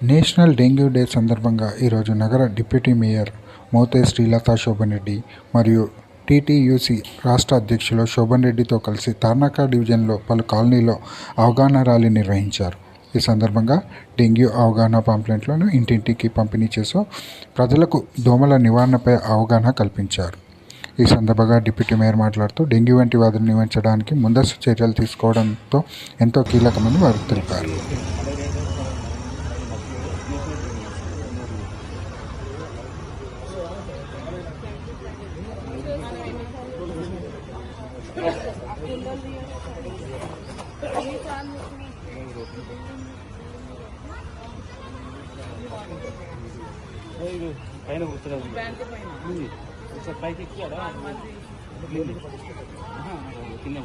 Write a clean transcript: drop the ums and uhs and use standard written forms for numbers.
National dengue day సందర్భంగా ఈరోజు నగర డిప్యూటీ మేయర్ మోతే శ్రీలత శోభన్ రెడ్డి మరియు టీటీయూసీ రాష్ట్ర అధ్యక్షులు శోభన్ రెడ్డితో కలిసి తార్నాక డివిజన్లో పలు కాలనీలో అవగాహన ర్యాలీ నిర్వహించారు. ఈ సందర్భంగా డెంగ్యూ అవగాహన పాంప్లెట్లను ఇంటింటికి పంపిణీ చేస్తూ ప్రజలకు దోమల నివారణపై అవగాహన కల్పించారు. ఈ సందర్భంగా డిప్యూటీ మేయర్ మాట్లాడుతూ డెంగ్యూ వంటి వ్యాధులను నివారించడానికి ముందస్తు చర్యలు తీసుకోవడంతో ఎంతో కీలకమని వారు తెలిపారు. పైన పైకి కింద